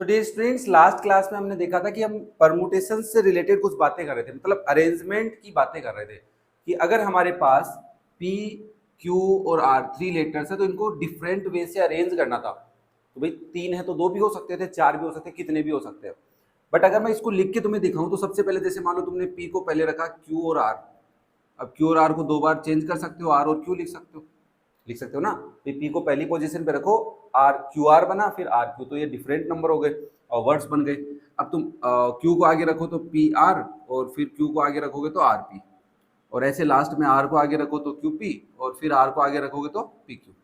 तो dear students, last class में हमने देखा था कि हम परमुटेशन से रिलेटेड कुछ बातें कर रहे थे, मतलब अरेंजमेंट की बातें कर रहे थे कि अगर हमारे पास P, Q और R थ्री लेटर्स है तो इनको डिफरेंट वे से अरेंज करना था। तो भाई तीन है तो दो भी हो सकते थे, चार भी हो सकते, कितने भी हो सकते हैं। बट अगर मैं इसको लिख के तुम्हें दिखाऊं तो सबसे पहले जैसे मान लो तुमने P को पहले रखा, Q और R। अब Q और R को दो बार चेंज कर सकते हो, R और Q लिख सकते हो ना। पी को पहली पोजीशन पे रखो, आर क्यू आर बना, फिर आर क्यू, तो ये डिफरेंट नंबर हो गए और वर्ड्स बन गए। अब तुम क्यू को आगे रखो तो पी आर, और फिर क्यू को आगे रखोगे तो आर पी, और ऐसे लास्ट में आर को आगे रखो तो क्यू पी, और फिर आर को आगे रखोगे तो पी क्यू।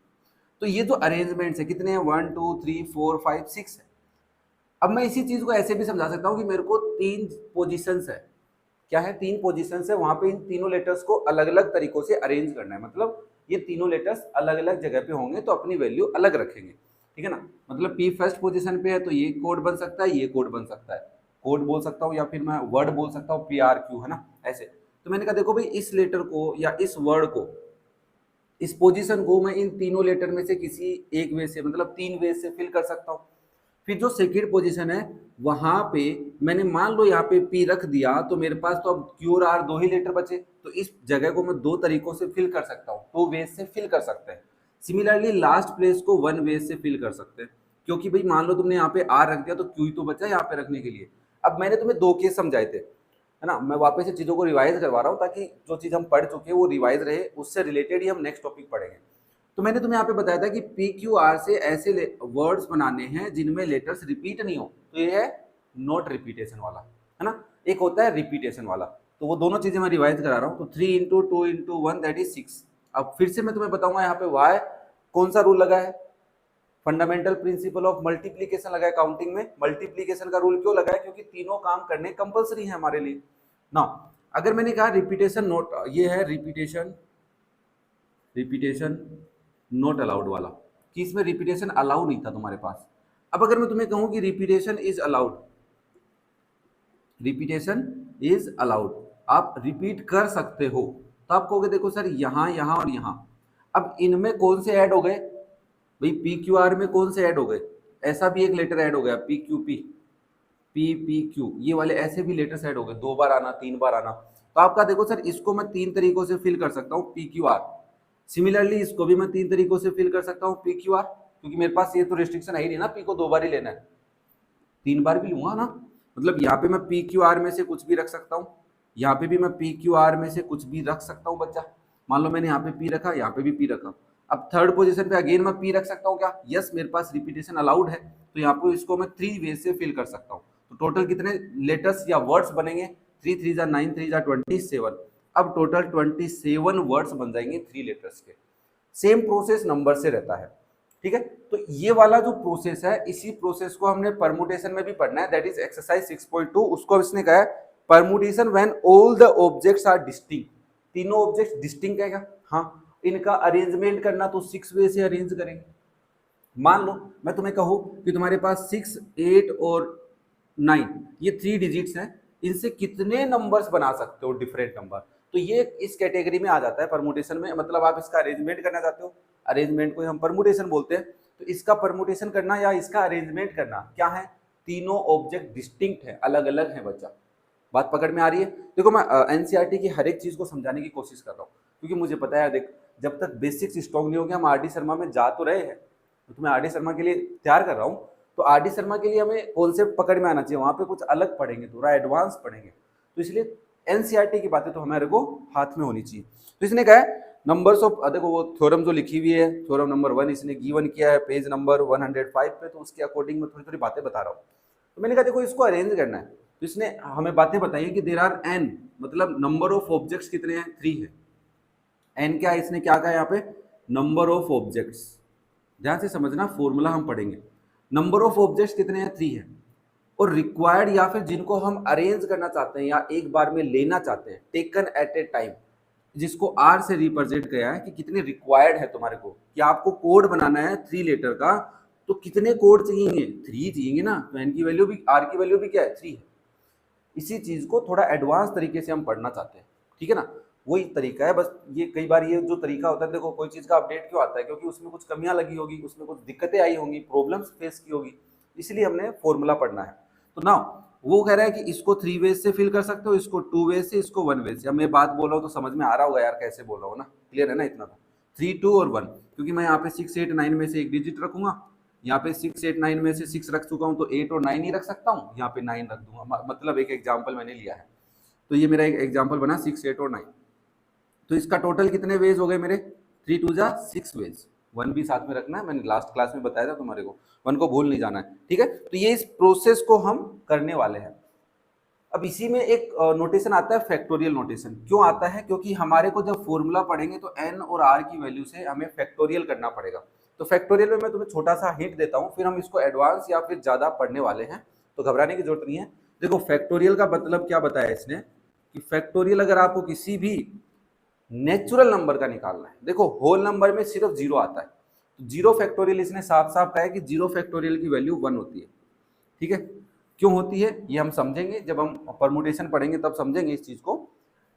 तो ये जो अरेंजमेंट्स है कितने हैं, 1 2 3 4 5 6 है। अब मैं इसी चीज को ऐसे भी समझा सकता हूँ कि मेरे को तीन पोजीशंस है। क्या है, तीन पोजीशंस है, वहां पे इन तीनों लेटर्स को अलग अलग तरीकों से अरेंज करना है। मतलब ये तीनों लेटर्स अलग अलग जगह पे होंगे तो अपनी वैल्यू अलग रखेंगे, ठीक है ना। मतलब पी फर्स्ट पोजीशन पे है तो ये कोड बन सकता है, ये कोड बन सकता है, कोड बोल सकता हूँ या फिर मैं वर्ड बोल सकता हूँ, पी आर क्यू, है ना, ऐसे। तो मैंने कहा देखो भाई, इस लेटर को या इस वर्ड को, इस पोजीशन को मैं इन तीनों लेटर में से किसी एक वे से, मतलब तीन वे से फिल कर सकता हूँ। फिर जो सेकेंड पोजीशन है वहां पे मैंने मान लो यहाँ पे पी रख दिया, तो मेरे पास तो अब क्यू और आर दो ही लेटर बचे, तो इस जगह को मैं दो तरीकों से फिल कर सकता हूँ, दो वे से फिल कर सकते हैं। सिमिलरली लास्ट प्लेस को वन वे से फिल कर सकते हैं, क्योंकि भाई मान लो तुमने यहाँ पे आर रख दिया तो क्यू ही तो बचा यहाँ पे रखने के लिए। अब मैंने तुम्हें दो केस समझाए थे, है ना, मैं वापस से चीज़ों को रिवाइज करवा रहा हूँ ताकि जो चीज़ हम पढ़ चुके हैं वो रिवाइज रहे, उससे रिलेटेड ही हम नेक्स्ट टॉपिक पढ़ेंगे। तो मैंने तुम्हें यहाँ पे बताया था कि पी क्यू आर से ऐसे वर्ड्स बनाने हैं जिनमें लेटर्स रिपीट नहीं हो, तो ये है नॉट रिपीटेशन वाला, है ना। एक होता है रिपीटेशन वाला, तो वो दोनों चीजें मैं रिवाइज करा रहा हूँ। तो 3 × 2 × 1 दैट इज 6। अब फिर से मैं तुम्हें बताऊंगा यहाँ पे वाई कौन सा रूल लगा है, फंडामेंटल प्रिंसिपल ऑफ मल्टीप्लीकेशन लगा है। काउंटिंग में मल्टीप्लीकेशन का रूल क्यों लगा है, क्योंकि तीनों काम करने कंपलसरी है हमारे लिए ना। अगर मैंने कहा रिपीटेशन नोट, ये है रिपीटेशन, रिपीटेशन नॉट अलाउड वाला, कि इसमें रिपीटेशन अलाउ नहीं था तुम्हारे पास। अब अगर मैं तुम्हें कहूं कि repetition is allowed, repetition is allowed, आप रिपीट कर सकते हो, तो आप कहोगे देखो सर यहां यहां और यहां, अब इनमें कौन से ऐड हो गए भाई, पी क्यू आर में कौन से ऐड हो गए, ऐसा भी एक लेटर ऐड हो गया P Q P, P P Q, ये वाले ऐसे भी लेटर्स ऐड हो गए, दो बार आना, तीन बार आना। तो आपका देखो सर, इसको मैं तीन तरीकों से फिल कर सकता हूँ, पी क्यू आर। सिमिलरली इसको भी मैं तीन तरीकों से फिल कर सकता हूँ, पी क्यू आर, क्योंकि मेरे पास ये तो रिस्ट्रिक्शन है ही नहीं ना, पी को दो बार ही लेना है, तीन बार भी लूंगा ना। मतलब यहाँ पे मैं पी क्यू आर में से कुछ भी रख सकता हूँ, यहाँ पे भी मैं पी क्यू आर में से कुछ भी रख सकता हूँ बच्चा। मान लो मैंने यहाँ पे पी रखा, यहाँ पे भी पी रखा। अब थर्ड पोजीशन पे अगेन मैं पी रख सकता हूँ क्या, यस, मेरे पास रिपीटेशन अलाउड है, तो यहाँ पे इसको मैं थ्री वे से फिल कर सकता हूँ। तो टोटल कितने लेटर्स या वर्ड्स बनेंगे, 3 3 9 3 27। अब टोटल 27 वर्ड्स बन जाएंगे थ्री लेटर्स के। सेम प्रोसेस नंबर से रहता है, ठीक है। तो ये वाला जो प्रोसेस है, इसी प्रोसेस को हमने परमुटेशन में भी पढ़ना है, दैट इज एक्सरसाइज 6.2। उसको इसने कहा है permutation when all the objects are distinct, तीनों ऑब्जेक्ट्स डिस्टिंक्ट है क्या, हाँ। इनका अरेंजमेंट करना तो 6 वे से अरेंज करेंगे। मान लो मैं तुम्हें कहूं कि तुम्हारे पास 6 8 और 9, ये थ्री डिजिट्स हैं, इनसे कितने नंबर्स बना सकते हो, डिफरेंट नंबर। तो ये इस कैटेगरी में आ जाता है परमुटेशन में, मतलब आप इसका अरेंजमेंट करना चाहते हो, अरेंजमेंट को हम परमुटेशन बोलते हैं। तो इसका परमुटेशन करना या इसका अरेंजमेंट करना क्या है, तीनों ऑब्जेक्ट डिस्टिंक्ट है, अलग अलग है बच्चा। बात पकड़ में आ रही है। देखो मैं एनसीईआरटी की हर एक चीज को समझाने की कोशिश कर रहा हूँ, क्योंकि मुझे पता है, देख जब तक बेसिक्स स्ट्रॉन्ग नहीं होंगे, हम आर डी शर्मा में जा तो रहे हैं, तो तुम्हें आर डी शर्मा के लिए तैयार कर रहा हूँ। तो आर डी शर्मा के लिए हमें कॉन्सेप्ट पकड़ में आना चाहिए, वहां पे कुछ अलग पढ़ेंगे, थोड़ा एडवांस पढ़ेंगे, तो इसलिए एनसीईआरटी की बातें तो हमारे को हाथ में होनी चाहिए। तो इसने कहा है नंबर्स ऑफ, देखो वो थ्योरम जो लिखी हुई है, थ्योरम नंबर 1 इसने गिवन किया है पेज नंबर 105 पे, तो उसके अकॉर्डिंग मैं थोड़ी थोड़ी बातें बता रहा हूँ। तो मैंने कहा देखो इसको अरेंज करना है, तो इसने हमें बातें बताई कि देर आर एन, मतलब नंबर ऑफ ऑब्जेक्ट्स कितने हैं, 3 है। एन क्या है, इसने क्या कहा यहाँ पे, नंबर ऑफ ऑब्जेक्ट्स, ध्यान से समझना, फॉर्मूला हम पढ़ेंगे। नंबर ऑफ ऑब्जेक्ट्स कितने हैं, 3 है। और रिक्वायर्ड, या फिर जिनको हम अरेंज करना चाहते हैं या एक बार में लेना चाहते हैं, टेकन एट ए टाइम, जिसको आर से रिप्रेजेंट किया है कि कितने रिक्वायर्ड है तुम्हारे को, कि आपको कोड बनाना है 3 लेटर का, तो कितने कोड चाहिए, 3 चाहिए ना। तो एन की वैल्यू भी, आर की वैल्यू भी क्या है, 3 है। इसी चीज को थोड़ा एडवांस तरीके से हम पढ़ना चाहते हैं, ठीक है ना। वही तरीका है, बस ये कई बार ये जो तरीका होता है, देखो कोई चीज का अपडेट क्यों आता है, क्योंकि उसमें कुछ कमियां लगी होगी, उसमें कुछ दिक्कतें आई होंगी, प्रॉब्लम्स फेस की होगी, इसलिए हमने फॉर्मूला पढ़ना है। तो ना वो कह रहा है कि इसको 3 वेज से फिल कर सकते हो, इसको 2 वेज से, इसको 1 वेज से। अब मैं बात बोल रहा हूँ तो समझ में आ रहा होगा यार कैसे बोल रहा हूँ ना, क्लियर है ना इतना तो। 3, 2 और 1, क्योंकि मैं यहाँ पे 6, 8, 9 में से एक डिजिट रखूंगा, यहाँ पे 6, 8, 9 में से 6 रख चुका हूँ तो 8 और 9 ही रख सकता हूँ, यहाँ पे 9 रख दूंगा। मतलब एक एग्जाम्पल मैंने लिया है, तो ये मेरा एक एग्जाम्पल बना 6, 8 और 9। तो इसका टोटल कितने वेज हो गए मेरे, 3 2 जा 6 वेज। 1 भी साथ में रखना है, मैंने लास्ट क्लास में बताया था तुम्हारे को, 1 को भूल नहीं जाना है, ठीक है। तो ये इस प्रोसेस को हम करने वाले हैं। अब इसी में एक नोटेशन आता है फैक्टोरियल नोटेशन। क्यों आता है, क्योंकि हमारे को जब फॉर्मूला पढ़ेंगे तो n और r की वैल्यू से हमें फैक्टोरियल करना पड़ेगा। तो फैक्टोरियल में मैं तुम्हें छोटा सा हिंट देता हूँ, फिर हम इसको एडवांस या फिर ज्यादा पढ़ने वाले हैं, तो घबराने की जरूरत नहीं है। देखो फैक्टोरियल का मतलब क्या बताया इसने, कि फैक्टोरियल अगर आपको किसी भी नेचुरल नंबर का निकालना है, देखो होल नंबर में सिर्फ 0 आता है, तो 0 फैक्टोरियल इसने साफ साफ कहा है कि 0 फैक्टोरियल की वैल्यू 1 होती है, ठीक है। क्यों होती है ये हम समझेंगे, जब हम परमुटेशन पढ़ेंगे तब समझेंगे इस चीज को।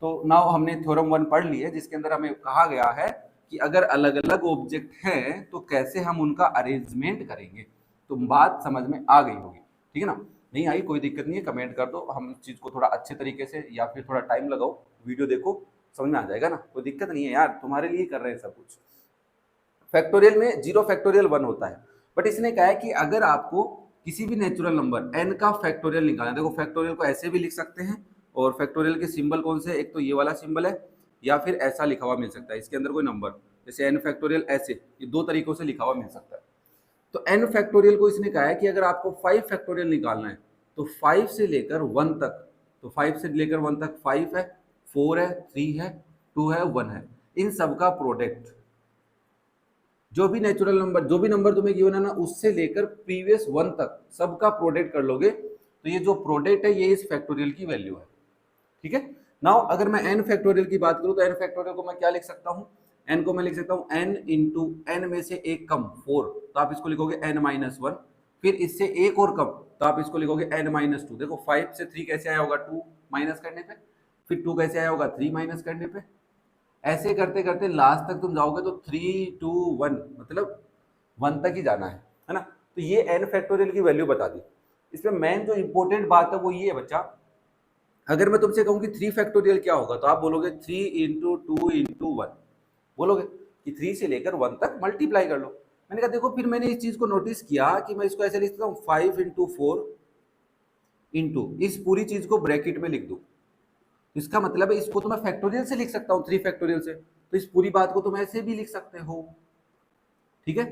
तो नाउ हमने थ्योरम 1 पढ़ ली है, जिसके अंदर हमें कहा गया है कि अगर अलग अलग ऑब्जेक्ट हैं तो कैसे हम उनका अरेंजमेंट करेंगे। तो बात समझ में आ गई होगी, ठीक है ना। नहीं आई कोई दिक्कत नहीं है, कमेंट कर दो, हम इस चीज को थोड़ा अच्छे तरीके से या फिर थोड़ा टाइम लगाओ, वीडियो देखो, समझ में आ जाएगा ना, कोई दिक्कत नहीं है यार, तुम्हारे लिए कर रहे हैं सब कुछ। फैक्टोरियल में 0 फैक्टोरियल 1 होता है, बट इसने कहा है कि अगर आपको किसी भी नेचुरल नंबर n का फैक्टोरियल निकालना है, देखो फैक्टोरियल को ऐसे भी लिख सकते हैं, और फैक्टोरियल के सिंबल कौन से, एक तो ये वाला सिंबल है, या फिर ऐसा लिखा हुआ मिल सकता है इसके अंदर कोई नंबर, जैसे n फैक्टोरियल ऐसे, ये 2 तरीकों से लिखा हुआ मिल सकता है। तो n फैक्टोरियल को इसने कहा है कि अगर आपको 5 फैक्टोरियल निकालना है तो 5 से लेकर 1 तक, तो 5 से लेकर 1 तक 5 है, 4 है, 3 है, 2 है, 1 है, इन सब का प्रोडक्ट, जो भी नेचुरल नंबर, जो भी नंबर तुम्हें गिवन है ना, उससे लेकर प्रीवियस 1 तक सबका प्रोडक्ट कर लोगे, तो ये जो प्रोडक्ट है ये इस फैक्टोरियल की वैल्यू है, ठीक है। नाउ अगर मैं n फैक्टोरियल की बात करूं तो n फैक्टोरियल को मैं क्या लिख सकता हूं, n को मैं लिख सकता हूं n इंटू n में से एक कम 4, तो आप इसको लिखोगे n माइनस 1, फिर इससे एक और कम तो आप इसको लिखोगे n माइनस 2। देखो 5 से 3 कैसे आया होगा, 2 माइनस करने पे, फिर 2 कैसे आया होगा, 3 माइनस करने पे, ऐसे करते करते लास्ट तक तुम जाओगे तो 3 2 1, मतलब 1 तक ही जाना है ना। तो ये n फैक्टोरियल की वैल्यू बता दी। इसमें मेन जो इंपॉर्टेंट बात है वो ये है बच्चा, अगर मैं तुमसे कहूँ कि 3 फैक्टोरियल क्या होगा तो आप बोलोगे 3 इंटू 2 इंटू 1, बोलोगे कि 3 से लेकर 1 तक मल्टीप्लाई कर लो। मैंने कहा देखो, फिर मैंने इस चीज को नोटिस किया कि मैं इसको ऐसे लिख सकता हूँ 5 इंटू 4 इंटू इस पूरी चीज को ब्रैकेट में लिख दूं, इसका मतलब है इसको तो मैं फैक्टोरियल से लिख सकता हूँ, 3 फैक्टोरियल से, तो इस पूरी बात को तुम ऐसे भी लिख सकते हो, ठीक है।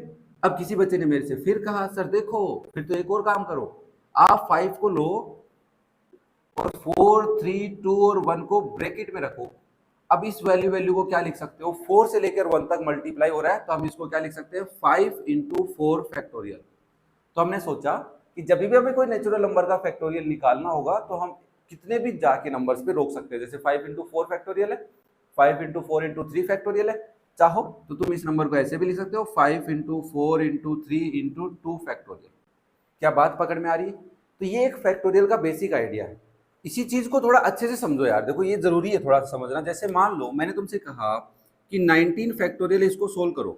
अब किसी बच्चे ने मेरे से फिर कहा सर देखो, फिर तो एक और काम करो, आप 5 को लो और 4 3 2 और 1 को ब्रैकेट में रखो। अब इस वैल्यू को क्या लिख सकते हो, 4 से लेकर 1 तक मल्टीप्लाई हो रहा है, तो हम इसको क्या लिख सकते हैं, 5 इंटू 4 फैक्टोरियल। तो हमने सोचा कि जब भी हमें कोई नेचुरल नंबर का फैक्टोरियल निकालना होगा तो हम कितने भी जाके नंबर्स पे रोक सकते हैं, जैसे 5 इंटू 4 फैक्टोरियल है, 5 इंटू 4 इंटू 3 फैक्टोरियल है, चाहो तो तुम इस नंबर को ऐसे भी लिख सकते हो 5 इंटू 4 इंटू 3 इंटू 2 फैक्टोरियल। क्या बात पकड़ में आ रही है। तो ये एक फैक्टोरियल का बेसिक आइडिया है। इसी चीज को थोड़ा अच्छे से समझो यार, देखो ये जरूरी है थोड़ा समझना। जैसे मान लो मैंने तुमसे कहा कि 19 फैक्टोरियल इसको सोल्व करो,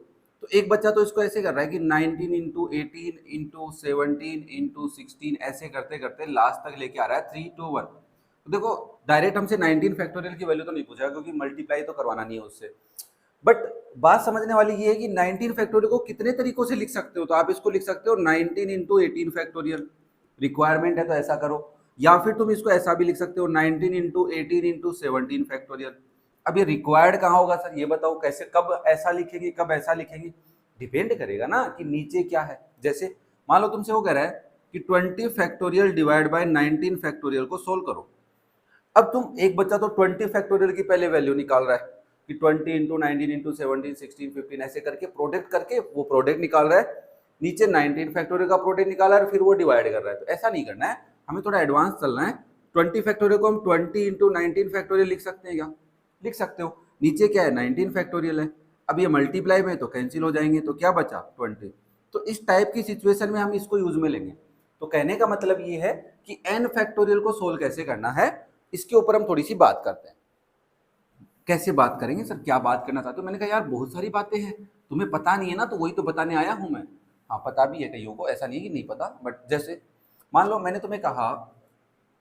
तो एक बच्चा तो इसको ऐसे कर रहा है कि 19 इंटू 18 इंटू 17 इंटू 16 ऐसे करते करते लास्ट तक लेके आ रहा है 3 2 1। तो देखो डायरेक्ट हमसे 19 फैक्टोरियल की वैल्यू तो नहीं पूछा, क्योंकि मल्टीप्लाई तो करवाना नहीं है उससे। बट बात समझने वाली ये है कि 19 फैक्टोरियल को कितने तरीकों से लिख सकते हो, तो आप इसको लिख सकते हो 19 इंटू 18 फैक्टोरियल, रिक्वायरमेंट है तो ऐसा करो, या फिर तुम इसको ऐसा भी लिख सकते हो 19 इंटू 18 इंटू 17 फैक्टोरियल। अब ये रिक्वायर्ड कहाँ होगा सर, ये बताओ कैसे, कब ऐसा लिखेंगे कब ऐसा लिखेंगे, डिपेंड करेगा ना कि नीचे क्या है। जैसे मान लो तुमसे वो कह रहा है कि 20 फैक्टोरियल डिवाइड बाय 19 फैक्टोरियल को सोल्व करो। अब तुम एक बच्चा तो 20 फैक्टोरियल की पहले वैल्यू निकाल रहा है कि 20 इंटू 19 इंटू 17 16 15 ऐसे करके प्रोडक्ट करके वो प्रोडक्ट निकाल रहा है, नीचे 19 फैक्टोरियल का प्रोडक्ट निकाला है, फिर वो डिवाइड कर रहा है। तो ऐसा नहीं करना है, हमें थोड़ा एडवांस चलना है। 20 फैक्टोरियल को हम 20 इंटू 19 फैक्टोरियल लिख सकते हैं क्या, लिख सकते हो। नीचे क्या है 19 फैक्टोरियल है, अब ये मल्टीप्लाई में तो कैंसिल हो जाएंगे, तो क्या बचा 20। तो इस टाइप की सिचुएशन में हम इसको यूज में लेंगे। तो कहने का मतलब ये है कि n फैक्टोरियल को सोल्व कैसे करना है, इसके ऊपर हम थोड़ी सी बात करते हैं। कैसे बात करेंगे सर, क्या बात करना चाहते हो। मैंने कहा यार बहुत सारी बातें हैं, तुम्हें पता नहीं है ना, तो वही तो बताने आया हूं मैं। हाँ पता भी है कईयों को, ऐसा नहीं है कि नहीं पता, बट जैसे मान लो मैंने तुम्हें कहा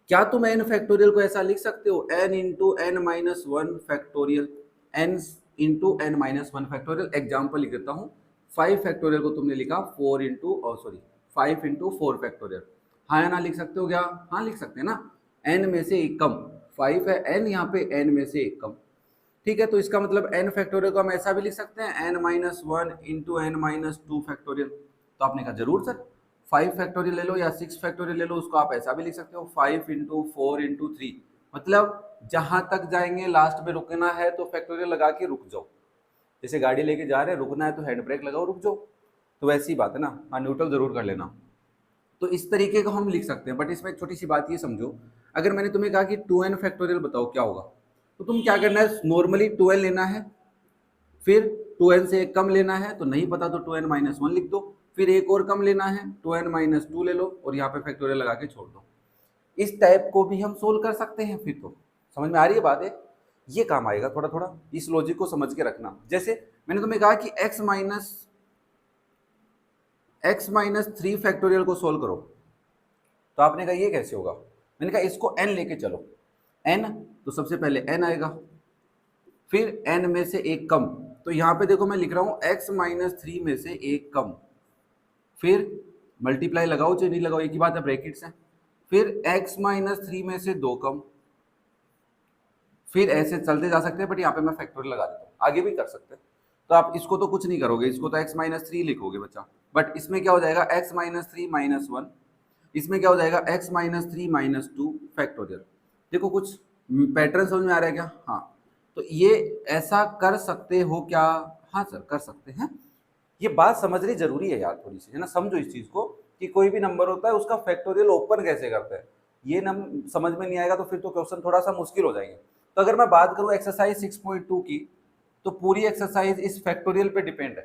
क्या तुम n फैक्टोरियल को ऐसा लिख सकते हो n into n minus one factorial, n into n minus one factorial. Example लिख देता हूँ, 5 फैक्टोरियल को तुमने लिखा 4 इंटू सॉरी 5 इंटू 4 फैक्टोरियल, हाँ या ना लिख सकते हो क्या? हाँ लिख सकते हैं ना, n में से एक कम 5 है, n यहाँ पे n में से एक कम, ठीक है। तो इसका मतलब n फैक्टोरियल को हम ऐसा भी लिख सकते हैं n minus one into n minus two factorial. तो आपने कहा जरूर सर 5 फैक्टोरियल ले लो या 6 फैक्टोरियल ले लो, उसको आप ऐसा भी लिख सकते हो 5 इंटू फोर इंटू थ्री, मतलब जहां तक जाएंगे लास्ट में रुकना है तो फैक्टोरियल लगा के रुक जाओ। जैसे गाड़ी लेके जा रहे हैं, रुकना है तो हैंड ब्रेक लगाओ रुक जाओ, तो वैसी बात है ना, हाँ न्यूट्रल जरूर कर लेना। तो इस तरीके का हम लिख सकते हैं, बट इसमें एक छोटी सी बात ये समझो, अगर मैंने तुम्हें कहा कि 2n फैक्टोरियल बताओ क्या होगा, तो तुम क्या करना है, नॉर्मली 12 लेना है, फिर 2n से एक कम लेना है, तो नहीं पता तो 2n माइनस वन लिख दो, फिर एक और कम लेना है 2n माइनस टू ले लो और यहाँ पे फैक्टोरियल लगा के छोड़ दो। इस टाइप को भी हम सोल्व कर सकते हैं। फिर तो समझ में आ रही है बात है, ये काम आएगा थोड़ा थोड़ा, इस लॉजिक को समझ के रखना। जैसे मैंने तुम्हें कहा कि x माइनस थ्री फैक्टोरियल को सोल्व करो, तो आपने कहा ये कैसे होगा, मैंने कहा इसको n लेके चलो, n तो सबसे पहले n आएगा, फिर n में से एक कम, तो यहाँ पे देखो मैं लिख रहा हूँ x माइनस थ्री में से एक कम, फिर मल्टीप्लाई लगाओ चाहे नहीं लगाओ एक ही बात है, ब्रैकेट्स है, फिर x माइनस थ्री में से दो कम, फिर ऐसे चलते जा सकते हैं, बट यहाँ पे मैं फैक्टोरियल लगा देता हूँ, आगे भी कर सकते हैं। तो आप इसको तो कुछ नहीं करोगे, इसको तो x माइनस थ्री लिखोगे बच्चा, बट इसमें क्या हो जाएगा x minus three minus one, इसमें क्या हो जाएगा x minus three minus two factorial. देखो कुछ पैटर्न समझ में आ रहा है क्या? हाँ, तो ये ऐसा कर सकते हो क्या? हाँ सर कर सकते हैं। ये बात समझनी जरूरी है यार थोड़ी सी, है ना, समझो इस चीज को कि कोई भी नंबर होता है उसका फैक्टोरियल ओपन कैसे करते हैं, ये समझ में नहीं आएगा तो फिर तो क्वेश्चन थोड़ा सा मुश्किल हो जाएंगे। तो अगर मैं बात करूं एक्सरसाइज 6.2 की, तो पूरी एक्सरसाइज इस फैक्टोरियल पे डिपेंड है।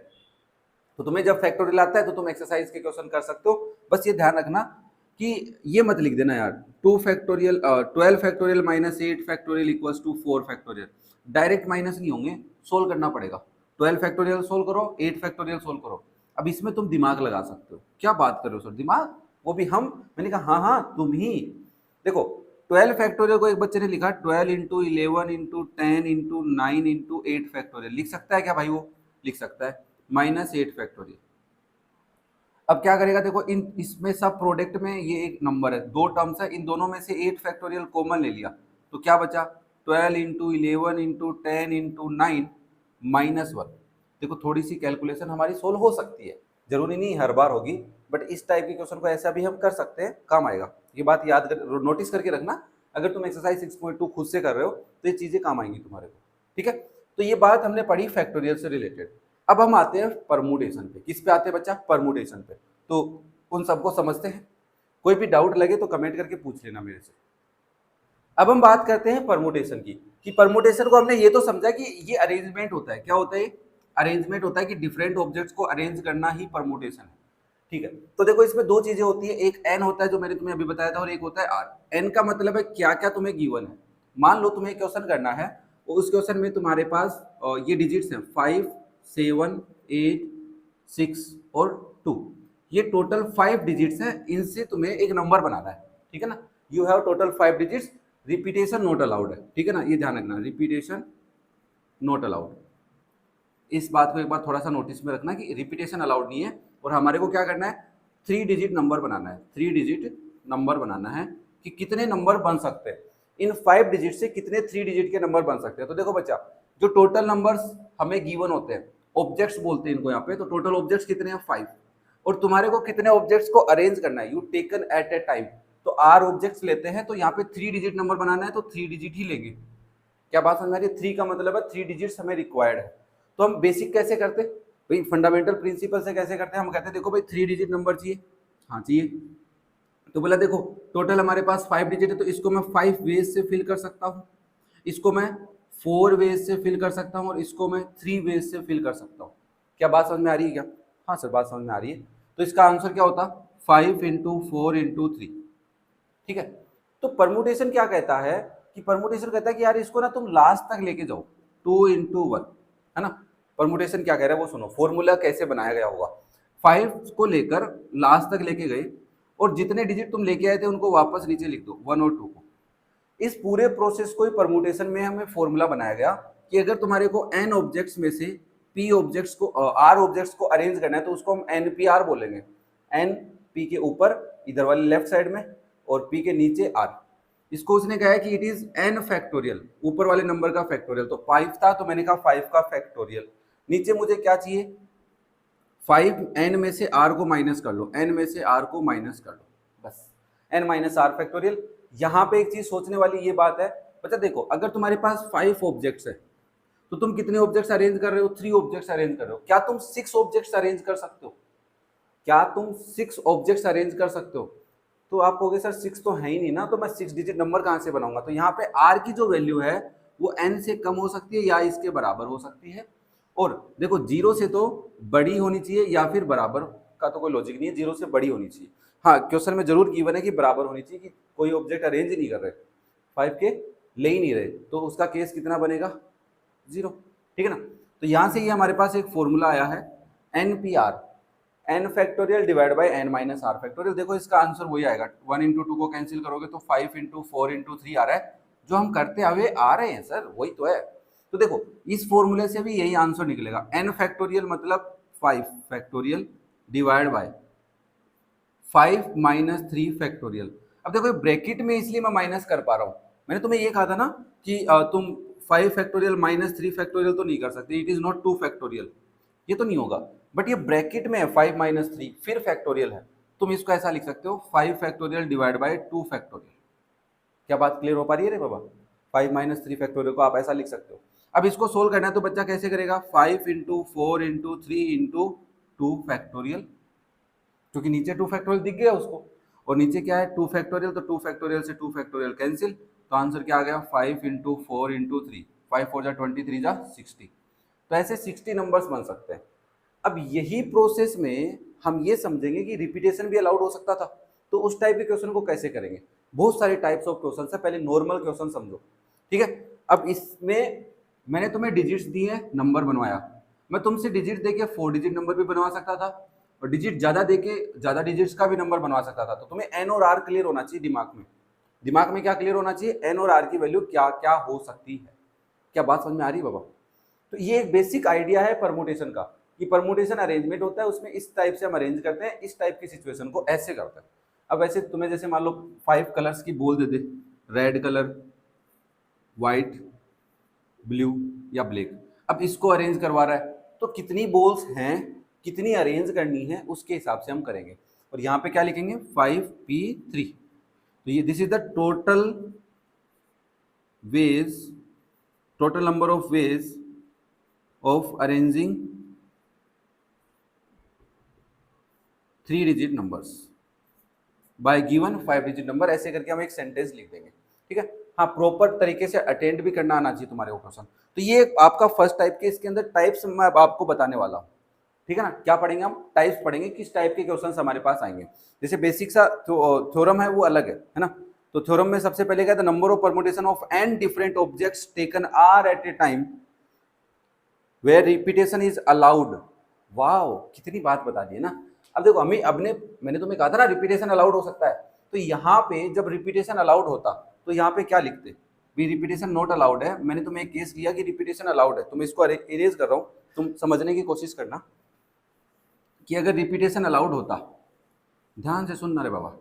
तो तुम्हें जब फैक्टोरियल आता है तो तुम एक्सरसाइज के क्वेश्चन कर सकते हो, बस ये ध्यान रखना कि ये मत लिख देना यार 2 factorial 12 factorial minus 8 factorial equals to 4 factorial, direct minus नहीं होंगे, सोल्व करना पड़ेगा। 12 फैक्टोरियल सोल्व करो, 8 फैक्टोरियल सोल्व करो। अब इसमें तुम दिमाग लगा सकते हो, क्या बात कर रहे हो सर दिमाग, वो भी हम, मैंने कहा हाँ हाँ तुम ही। देखो 12 फैक्टोरियल को एक बच्चे ने लिखा 12 into 11 into 10 into 9 into 8 factorial, लिख सकता है क्या भाई? वो लिख सकता है, माइनस 8 फैक्टोरियल। अब क्या करेगा, देखो इन इसमें सब प्रोडक्ट में ये एक नंबर है, दो टर्म्स है, इन दोनों में से 8 फैक्टोरियल कॉमन ले लिया, तो क्या बचा 12 into 11 into 10 into 9 minus one. देखो थोड़ी सी कैलकुलेशन हमारी सोल्व हो सकती है, जरूरी नहीं हर बार होगी, बट इस टाइप के क्वेश्चन को ऐसा भी हम कर सकते हैं, काम आएगा। ये बात याद कर, नोटिस करके रखना, अगर तुम एक्सरसाइज 6.2 खुद से कर रहे हो तो ये चीजें काम आएंगी तुम्हारे को, ठीक है। तो ये बात हमने पढ़ी फैक्टोरियल से रिलेटेड। अब हम आते हैं परमुटेशन पे, किस पे आते हैं बच्चा? परमुटेशन पे। तो उन सबको समझते हैं, कोई भी डाउट लगे तो कमेंट करके पूछ लेना मेरे से। अब हम बात करते हैं परमुटेशन की, कि परमुटेशन को हमने ये तो समझा कि ये अरेंजमेंट होता है, क्या होता है? अरेंजमेंट होता है कि डिफरेंट ऑब्जेक्ट्स को अरेंज करना ही परमुटेशन है, ठीक है। तो देखो इसमें दो चीजें होती है, एक एन होता है जो मैंने तुम्हें अभी बताया था, और एक होता है आर। एन का मतलब है क्या क्या तुम्हें गिवन है। मान लो तुम्हें क्वेश्चन करना है, उस क्वेश्चन में तुम्हारे पास ये डिजिट्स हैं 5 7 8 6 और 2, ये टोटल 5 डिजिट्स हैं, इनसे तुम्हें एक नंबर बनाना है, ठीक है ना। You have total 5 digits, repetition not allowed है, ठीक है ना, ये ध्यान रखना, रिपीटेशन नॉट अलाउड। इस बात को एक बार थोड़ा सा नोटिस में रखना कि रिपीटेशन अलाउड नहीं है, और हमारे को क्या करना है, 3 डिजिट नंबर बनाना है, 3 डिजिट नंबर बनाना है कि कितने नंबर बन सकते हैं, इन 5 डिजिट से कितने 3 डिजिट के नंबर बन सकते हैं। तो देखो बच्चा, जो टोटल नंबर्स हमें गिवन होते हैं, ऑब्जेक्ट्स बोलते हैं इनको यहाँ पे, तो टोटल ऑब्जेक्ट्स कितने हैं 5, और तुम्हारे को कितने ऑब्जेक्ट्स को अरेंज करना है, you taken at a time, तो आर ऑब्जेक्ट्स लेते हैं, तो यहाँ पे 3 डिजिट नंबर बनाना है तो 3 डिजिट ही लेंगे। क्या बात समझ में आ रही है? 3 का मतलब है 3 डिजिट्स हमें रिक्वायर्ड है। तो हम बेसिक कैसे करते भाई, फंडामेंटल प्रिंसिपल से कैसे करते हैं, हम कहते हैं देखो भाई 3 डिजिट नंबर चाहिए, हाँ चाहिए, तो बोला देखो टोटल हमारे पास 5 डिजिट है, तो इसको मैं 5 वेज से फिल कर सकता हूँ, इसको मैं 4 वेज से फिल कर सकता हूँ, और इसको मैं 3 वेज से फिल कर सकता हूँ। क्या बात समझ में आ रही है क्या? हाँ सर बात समझ में आ रही है। तो इसका आंसर क्या होता, 5 इंटू 4 इंटू 3, ठीक है। तो परमुटेशन क्या कहता है, कि परमुटेशन कहता है कि यार इसको ना तुम लास्ट तक लेके जाओ, 2 इंटू 1, है ना। परमुटेशन क्या कह रहा है वो सुनो, फॉर्मूला कैसे बनाया गया होगा। 5 को लेकर लास्ट तक लेके गए और जितने डिजिट तुम लेके आए थे उनको वापस नीचे लिख दो 1 और 2 को। इस पूरे प्रोसेस को परमुटेशन में हमें फॉर्मूला बनाया गया कि अगर तुम्हारे को n ऑब्जेक्ट्स में से p ऑब्जेक्ट्स को r ऑब्जेक्ट्स को अरेंज करना है तो उसको हम npr बोलेंगे। n p के ऊपर इधर वाले लेफ्ट साइड में और p के नीचे r। इसको उसने कहा है कि इट इज n फैक्टोरियल, ऊपर वाले नंबर का फैक्टोरियल। तो 5 था तो मैंने कहा 5 का फैक्टोरियल। नीचे मुझे क्या चाहिए, 5 n में से r को माइनस कर लो, n में से r को माइनस कर लो, बस n माइनस r फैक्टोरियल। यहाँ पे एक चीज सोचने वाली ये बात है बच्चा, देखो अगर तुम्हारे पास 5 ऑब्जेक्ट्स है तो तुम कितने ऑब्जेक्ट्स अरेंज कर रहे हो, 3 ऑब्जेक्ट्स अरेंज कर रहे हो। क्या तुम 6 ऑब्जेक्ट्स अरेंज कर सकते हो? क्या तुम 6 ऑब्जेक्ट्स अरेंज कर सकते हो? तो आप कहोगे सर 6 तो है ही नहीं ना, तो मैं 6 डिजिट नंबर कहाँ से बनाऊंगा? तो यहाँ पे r की जो वैल्यू है वो n से कम हो सकती है या इसके बराबर हो सकती है। और देखो 0 से तो बड़ी होनी चाहिए या फिर बराबर का तो कोई लॉजिक नहीं है, 0 से बड़ी होनी चाहिए। हाँ, क्वेश्चन में जरूर गिवन है कि बराबर होनी चाहिए, कि कोई ऑब्जेक्ट अरेंज ही नहीं कर रहे, 5 के ले ही नहीं रहे, तो उसका केस कितना बनेगा? 0। ठीक है ना। तो यहाँ से ये हमारे पास एक फॉर्मूला आया है NPR, n factorial divide by n minus r factorial. देखो इसका आंसर वही आएगा, 1 इंटू 2 को कैंसिल करोगे तो 5 इंटू 4 इंटू 3 आ रहा है, जो हम करते हुए आ रहे हैं सर, वही तो है। तो देखो इस फॉर्मूले से भी यही आंसर निकलेगा, n फैक्टोरियल मतलब 5 factorial divide bye 5 minus 3 factorial. अब देखो ब्रैकेट में इसलिए मैं माइनस कर पा रहा हूँ, मैंने तुम्हें ये कहा था ना कि तुम 5 फैक्टोरियल माइनस 3 फैक्टोरियल तो नहीं कर सकते, इट इज नॉट 2 फैक्टोरियल, ये तो नहीं होगा। बट ये ब्रैकेट में है 5 माइनस 3 फिर फैक्टोरियल है, तुम इसको ऐसा लिख सकते हो 5 फैक्टोरियल डिवाइड बाय 2 फैक्टोरियल। क्या बात क्लियर हो पा रही है रे बाबा? 5 माइनस 3 फैक्टोरियल को आप ऐसा लिख सकते हो। अब इसको सोल्व करना है तो बच्चा कैसे करेगा? 5 इंटू 4 इंटू 3 इंटू 2 फैक्टोरियल, क्योंकि नीचे 2 फैक्टोरियल दिख गया उसको, और नीचे क्या है 2 फैक्टोरियल, तो 2 फैक्टोरियल से 2 फैक्टोरियल कैंसिल, तो आंसर क्या आ गया? 5 इंटू 4 इंटू 3, 5 4 जा 20, 3 जा 60। तो ऐसे 60 नंबर्स बन सकते हैं। अब यही प्रोसेस में हम ये समझेंगे कि रिपीटेशन भी अलाउड हो सकता था, तो उस टाइप के क्वेश्चन को कैसे करेंगे? बहुत सारे टाइप्स ऑफ क्वेश्चन है, पहले नॉर्मल क्वेश्चन समझो, ठीक है। अब इसमें मैंने तुम्हें डिजिट्स दिए, नंबर बनवाया, मैं तुमसे डिजिट देके 4 डिजिट नंबर भी बनवा सकता था, और डिजिट ज्यादा देके ज्यादा डिजिट्स का भी नंबर बनवा सकता था। तो तुम्हें एन और आर क्लियर होना चाहिए दिमाग में क्या क्लियर होना चाहिए? एन और आर की वैल्यू क्या क्या हो सकती है। क्या बात समझ में आ रही है बाबा? तो ये एक बेसिक आइडिया है परमुटेशन का, कि परमुटेशन अरेंजमेंट होता है, उसमें इस टाइप से हम अरेंज करते हैं, इस टाइप की सिचुएशन को ऐसे करते हैं। अब ऐसे तुम्हें जैसे मान लो 5 कलर्स की बॉल दे दे, रेड कलर, व्हाइट, ब्लू या ब्लैक, अब इसको अरेंज करवा रहा है, तो कितनी बॉल्स हैं, कितनी अरेंज करनी है, उसके हिसाब से हम करेंगे। और यहाँ पे क्या लिखेंगे? 5p3। तो ये this is the total ways, total number of ways of arranging 3 digit numbers by given 5 digit number. ऐसे करके हम एक सेंटेंस लिख देंगे, ठीक है। हाँ, प्रॉपर तरीके से अटेंड भी करना आना चाहिए तुम्हारे को क्वेश्चन। तो ये आपका फर्स्ट टाइप के, इसके अंदर टाइप्स मैं अब आपको बताने वाला हूँ, ठीक है ना। क्या पढ़ेंगे हम? टाइप्स पढ़ेंगे, किस टाइप के क्वेश्चंस हमारे पास आएंगे। जैसे बेसिक सा थ्योरम है वो अलग है ना। तो थ्योरम में सबसे पहले क्या था? Number of permutation of n different objects taken r at a time where repetition is allowed. Wow, कितनी बात बता दी है ना। अब देखो हमें मैंने तुम्हें कहा था ना रिपीटेशन अलाउड हो सकता है, तो यहाँ पे जब रिपीटेशन अलाउड होता तो यहाँ पे क्या लिखते? भी रिपीटेशन नॉट अलाउड है। मैंने तुम्हें एक केस लिया कि रिपीटेशन अलाउड है, तो मैं इसको इरेज कर रहा हूँ, तुम समझने की कोशिश करना कि अगर रिपीटेशन अलाउड होता, ध्यान से सुनना रे बाबा,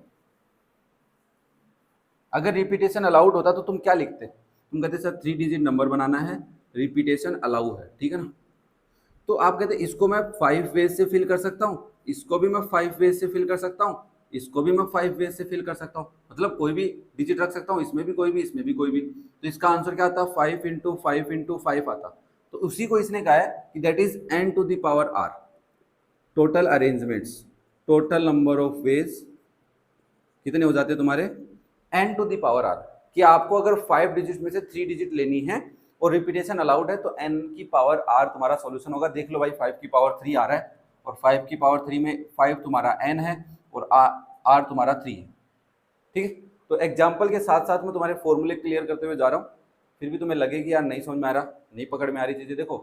अगर रिपीटेशन अलाउड होता तो तुम क्या लिखते? तुम कहते सर 3 डिजिट नंबर बनाना है, रिपीटेशन अलाउ है, ठीक है ना। तो आप कहते इसको मैं 5 वेज से फिल कर सकता हूँ, इसको भी मैं 5 वेज से फिल कर सकता हूँ, इसको भी मैं 5 वेज से फिल कर सकता हूँ, मतलब कोई भी डिजिट रख सकता हूँ, इसमें भी कोई भी, इसमें भी कोई भी। तो इसका आंसर क्या आता? 5 इंटू 5 इंटू 5 आता। तो उसी को इसने कहा है कि that is n to the power r, total arrangements, total number of ways कितने हो जाते हैं तुम्हारे? n to the power r। कि आपको अगर 5 डिजिट में से 3 डिजिट लेनी है और रिपीटेशन अलाउड है तो n की पावर r तुम्हारा सॉल्यूशन होगा। देख लो भाई, 5 की पावर 3 आ रहा है, और 5 की पावर 3 में 5 तुम्हारा n है और r तुम्हारा 3 है, ठीक है। तो एग्जाम्पल के साथ साथ मैं तुम्हारे फॉर्मूले क्लियर करते हुए जा रहा हूँ, फिर भी तुम्हें लगेगी यार नहीं समझ में आ रहा, नहीं पकड़ में आ रही चीज़ें। देखो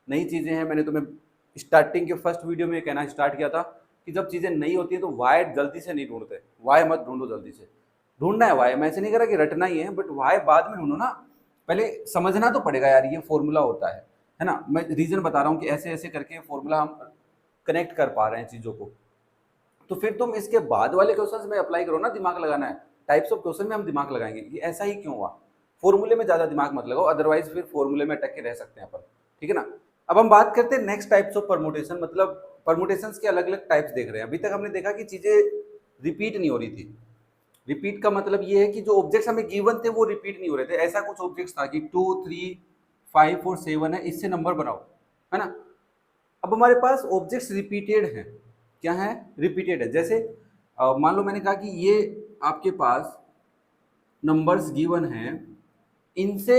नई चीज़ें हैं, मैंने तुम्हें स्टार्टिंग के फर्स्ट वीडियो में कहना स्टार्ट किया था कि जब चीजें नहीं होती है तो वाई जल्दी से नहीं ढूंढते, वाई मत ढूंढो जल्दी से, ढूंढना है वाई, मैं ऐसे नहीं कह रहा कि रटना ही है, बट वाई बाद में ढूंढो ना, पहले समझना तो पड़ेगा यार ये फॉर्मूला होता है ना। मैं रीजन बता रहा हूँ कि ऐसे ऐसे करके फॉर्मूला हम कनेक्ट कर पा रहे हैं चीजों को, तो फिर तुम इसके बाद वाले क्वेश्चंस में अप्लाई करो ना, दिमाग लगाना है, टाइप्स ऑफ क्वेश्चन में हम दिमाग लगाएंगे कि ऐसा ही क्यों हुआ, फॉर्मूले में ज्यादा दिमाग मत लगाओ, अदरवाइज फिर फॉर्मूले में अटक के रह सकते हैं अपन, ठीक है ना। अब हम बात करते हैं नेक्स्ट टाइप्स ऑफ परमुटेशन, मतलब परमुटेशंस के अलग अलग टाइप्स देख रहे हैं। अभी तक हमने देखा कि चीजें रिपीट नहीं हो रही थी, रिपीट का मतलब ये है कि जो ऑब्जेक्ट्स हमें गिवन थे वो रिपीट नहीं हो रहे थे, ऐसा कुछ ऑब्जेक्ट्स था कि 2 3 5 और 7 है, इससे नंबर बनाओ, है ना। अब हमारे पास ऑब्जेक्ट्स रिपीटेड हैं, क्या है, रिपीटेड है। जैसे मान लो मैंने कहा कि ये आपके पास नंबर्स गिवन हैं, इनसे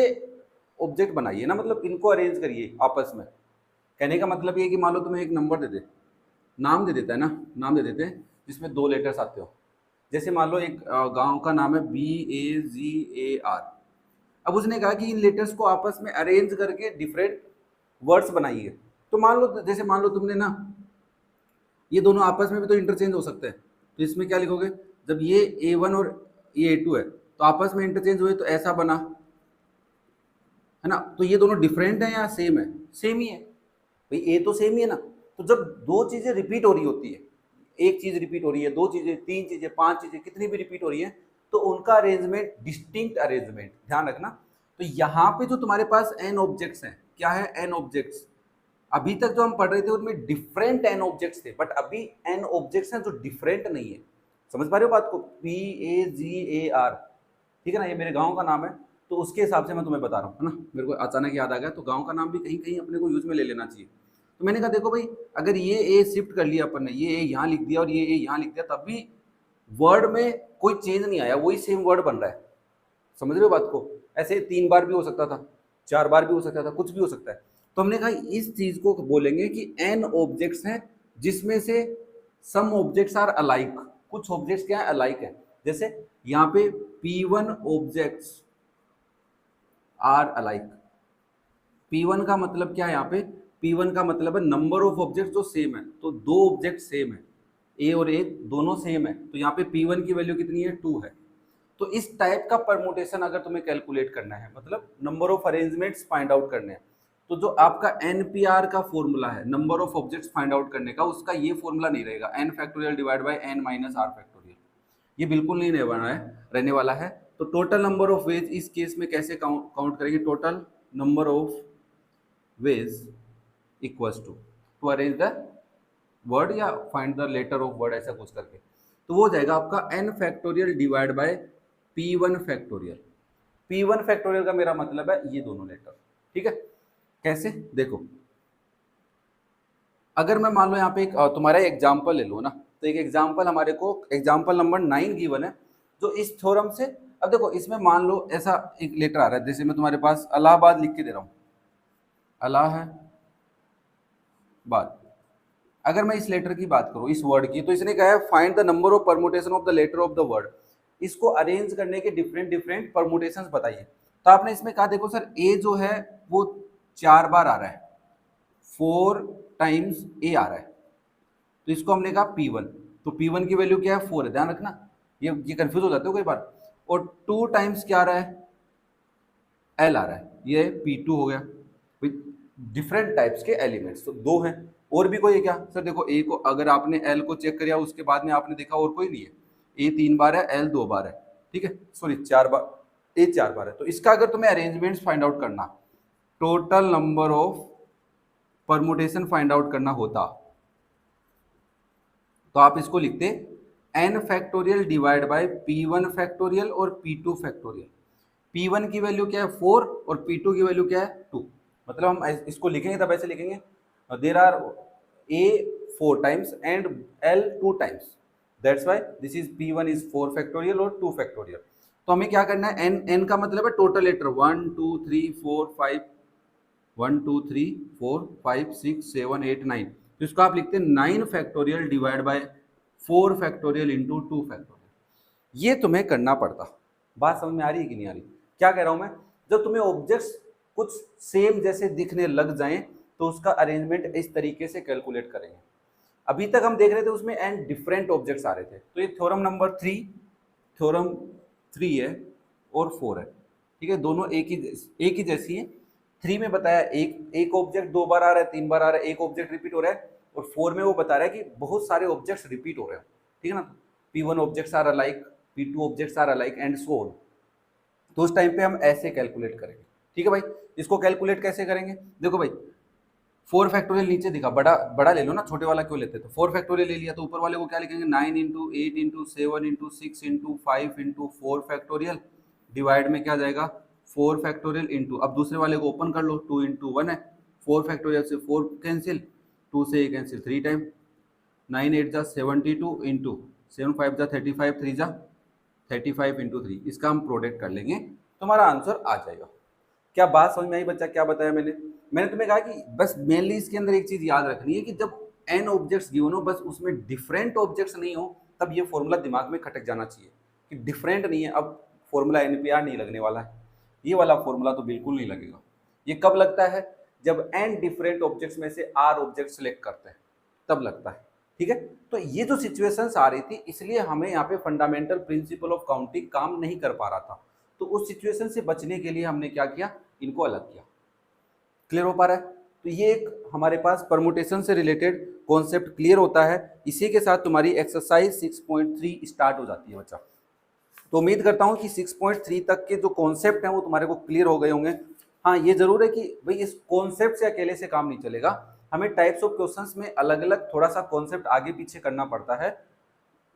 ऑब्जेक्ट बनाइए ना, मतलब इनको अरेंज करिए आपस में। कहने का मतलब ये कि मान लो तुम्हें एक नंबर दे दे, नाम दे देता है ना, नाम दे देते हैं जिसमें 2 लेटर्स आते हो। जैसे मान लो एक गांव का नाम है BAZAR। अब उसने कहा कि इन लेटर्स को आपस में अरेंज करके डिफरेंट वर्ड्स बनाइए। तो मान लो, जैसे मान लो तुमने ना, ये दोनों आपस में भी तो इंटरचेंज हो सकते हैं, तो इसमें क्या लिखोगे, जब ये A1 और ये A2 है तो आपस में इंटरचेंज हुए तो ऐसा बना, है ना। तो ये दोनों डिफरेंट है या सेम है, सेम ही है भाई, ए तो सेम ही है ना। तो जब दो चीजें रिपीट हो रही होती है, एक चीज रिपीट हो रही है, 2 चीजें, 3 चीजें, 5 चीजें, कितनी भी रिपीट हो रही है, तो उनका अरेंजमेंट डिस्टिंक्ट अरेंजमेंट, ध्यान रखना। तो यहाँ पे जो तुम्हारे पास एन ऑब्जेक्ट्स हैं, क्या है, एन ऑब्जेक्ट्स, अभी तक जो हम पढ़ रहे थे उनमें डिफरेंट एन ऑब्जेक्ट्स थे, बट अभी एन ऑब्जेक्ट्स हैं जो डिफरेंट नहीं है। समझ पा रहे हो बात को, PAZAR, ठीक है ना, ये मेरे गांव का नाम है, तो उसके हिसाब से मैं तुम्हें बता रहा हूँ, है ना। मेरे को अचानक याद आ गया, तो गांव का नाम भी कहीं कहीं अपने को यूज में ले लेना चाहिए। तो मैंने कहा देखो भाई, अगर ये ए शिफ्ट कर लिया अपन ने, ये ए यहाँ लिख दिया और ये ए यहाँ लिख दिया, तब भी वर्ड में कोई चेंज नहीं आया, वही सेम वर्ड बन रहा है। समझ रहे हो बात को, ऐसे 3 बार भी हो सकता था, 4 बार भी हो सकता था, कुछ भी हो सकता है। तो हमने कहा इस चीज को बोलेंगे कि एन ऑब्जेक्ट्स हैं जिसमें से सम ऑब्जेक्ट्स आर अलाइक, कुछ ऑब्जेक्ट्स क्या है, अलाइक है। जैसे यहाँ पे P1 objects are alike, P1 का मतलब क्या है, यहाँ पे P1 का मतलब है नंबर ऑफ ऑब्जेक्ट्स जो सेम है, तो 2 ऑब्जेक्ट सेम है, ए और ए दोनों सेम है, तो यहाँ पे P1 की वैल्यू कितनी है, 2 है। तो इस टाइप का परमुटेशन अगर तुम्हें कैलकुलेट करना है, मतलब number of arrangements find out करने हैं, तो जो आपका NPR का फॉर्मूला है number of objects find out करने का, उसका ये फॉर्मूला नहीं रहेगा, n factorial divide by n minus r factorial, ये बिल्कुल नहीं रहने वाला है। तो टोटल नंबर ऑफ वेज इस केस में कैसे काउंट करेंगे, total number of ways equals to arrange the word या find the letter of word, ऐसा कुछ करके, तो वो हो जाएगा आपका n factorial divide bye P1 factorial. P1 factorial का मेरा मतलब है ये दोनों लेटर, ठीक है। कैसे, देखो, अगर मैं मान लो यहाँ पे एक तुम्हारा एग्जाम्पल ले लो ना, तो एक एग्जाम्पल हमारे को एग्जाम्पल नंबर 9 गिवन है, जो इस थ्योरम से, अब देखो इसमें मान लो ऐसा एक लेटर आ रहा है, जैसे मैं तुम्हारे पास इलाहाबाद लिख के दे रहा हूँ, इलाहाबाद। अगर मैं इस लेटर की बात करूँ, इस वर्ड की, तो इसने कहा है find the number of permutation of the letter of the word, इसको अरेंज करने के डिफरेंट डिफरेंट परमुटेशंस बताइए। तो आपने इसमें कहा देखो सर, ए जो है वो 4 बार आ रहा है, 4 टाइम्स ए आ रहा है, तो इसको हमने कहा P1, तो P1 की वैल्यू क्या है, 4 है, ध्यान रखना, ये कंफ्यूज हो जाते हो कई बार। और 2 टाइम्स क्या आ रहा है, L आ रहा है, ये P2 हो गया। डिफरेंट टाइप्स के एलिमेंट्स तो 2 हैं, और भी कोई है क्या, सर देखो ए को अगर आपने L को चेक किया उसके बाद में आपने देखा और कोई नहीं है, ए 3 बार है, L 2 बार है, ठीक है, सॉरी 4 बार, ए 4 बार है। तो इसका अगर तुम्हें अरेंजमेंट्स फाइंड आउट करना, total number of permutation find out करना होता, तो आप इसको लिखते n factorial divide bye P1 factorial और P2 फैक्टोरियल। P1 की वैल्यू क्या है 4 और P2 की वैल्यू क्या है 2, मतलब हम इसको लिखेंगे तब ऐसे लिखेंगे, there are A 4 times and L 2 times, that's why this is P1 is 4 factorial और 2 फैक्टोरियल। तो हमें क्या करना है, n का मतलब है टोटल लेटर, 1 2 3 4 5 1 2 3 4 5 6 7 8 9, तो इसको आप लिखते हैं 9 factorial divide bye 4 factorial into 2 factorial. ये तुम्हें करना पड़ता। बात समझ में आ रही है कि नहीं आ रही, क्या कह रहा हूं मैं, जब तुम्हें ऑब्जेक्ट्स कुछ सेम जैसे दिखने लग जाएं तो उसका अरेंजमेंट इस तरीके से कैलकुलेट करेंगे। अभी तक हम देख रहे थे उसमें एन डिफरेंट ऑब्जेक्ट्स आ रहे थे। तो ये थ्योरम नंबर 3, थ्योरम 3 है और 4 है, ठीक है, दोनों एक ही जैसी है। 3 में बताया एक ऑब्जेक्ट 2 बार आ रहा है, 3 बार आ रहा है, एक ऑब्जेक्ट रिपीट हो रहा है, और 4 में वो बता रहा है कि बहुत सारे ऑब्जेक्ट्स रिपीट हो रहे हैं, ठीक है ना। P1 objects are alike, P2 objects are alike and so on. तो उस टाइम पे हम ऐसे कैलकुलेट करेंगे, ठीक है भाई। इसको कैलकुलेट कैसे करेंगे, देखो भाई 4 फैक्टोरियल नीचे दिखा, बड़ा बड़ा ले लो ना, छोटे वाला क्यों लेते, तो 4 फैक्टोरियल ले लिया तो ऊपर वाले को क्या लिखेंगे, 9 into 8 into 7 into 6 into 5 into 4 factorial, divide में क्या जाएगा 4 फैक्टोरियल इंटू, अब दूसरे वाले को ओपन कर लो, 2 इंटू 1 है, 4 फैक्टोरियल से 4 कैंसिल, 2 से ये कैंसिल 3 टाइम, 9 8 जा 72 इंटू 7 5 जा 35, 3 जा 35 इंटू 3, इसका हम प्रोडक्ट कर लेंगे तो हमारा आंसर आ जाएगा। क्या बात समझ में आई बच्चा, क्या बताया मैंने तुम्हें कहा कि बस मेनली इसके अंदर एक चीज याद रखनी है कि जब n ऑब्जेक्ट्स गिवन हो, बस उसमें डिफरेंट ऑब्जेक्ट्स नहीं हो, तब ये फॉर्मूला दिमाग में खटक जाना चाहिए कि डिफरेंट नहीं है, अब फॉर्मूला NPR नहीं लगने वाला है, ये वाला फॉर्मूला तो बिल्कुल नहीं लगेगा। ये कब लगता है, जब n डिफरेंट ऑब्जेक्ट्स में से r ऑब्जेक्ट सेलेक्ट करते हैं तब लगता है, ठीक है। तो ये जो सिचुएशंस आ रही थी, इसलिए हमें यहाँ पे फंडामेंटल प्रिंसिपल ऑफ काउंटिंग काम नहीं कर पा रहा था, तो उस सिचुएशन से बचने के लिए हमने क्या किया, इनको अलग किया। क्लियर हो पा रहा है, तो ये एक हमारे पास परमुटेशन से रिलेटेड कॉन्सेप्ट क्लियर होता है। इसी के साथ तुम्हारी एक्सरसाइज 6.3 स्टार्ट हो जाती है बच्चा। तो उम्मीद करता हूँ कि 6.3 तक के जो कॉन्सेप्ट हैं वो तुम्हारे को क्लियर हो गए होंगे। हाँ, ये जरूर है कि भाई इस कॉन्सेप्ट से अकेले से काम नहीं चलेगा, हमें टाइप्स ऑफ क्वेश्चंस में अलग अलग थोड़ा सा कॉन्सेप्ट आगे पीछे करना पड़ता है।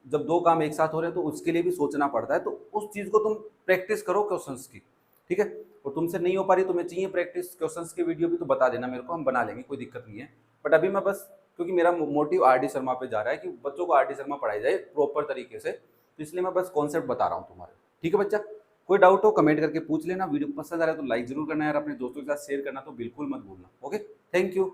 जब दो काम एक साथ हो रहे हैं तो उसके लिए भी सोचना पड़ता है, तो उस चीज को तुम प्रैक्टिस करो क्वेश्चंस की, ठीक है। और तुमसे नहीं हो पा रही, तुम्हें चाहिए प्रैक्टिस क्वेश्चंस की वीडियो भी, तो बता देना मेरे को, हम बना लेंगे, कोई दिक्कत नहीं है। बट अभी मैं बस, क्योंकि मेरा मोटिव RD शर्मा पे जा रहा है कि बच्चों को RD शर्मा पढ़ाई जाए प्रॉपर तरीके से, तो इसलिए मैं बस कॉन्सेप्ट बता रहा हूँ तुम्हारे, ठीक है बच्चा। कोई डाउट हो कमेंट करके पूछ लेना, वीडियो पसंद आ रहा है तो लाइक जरूर करना यार, अपने दोस्तों के साथ शेयर करना तो बिल्कुल मत भूलना। Okay, thank you.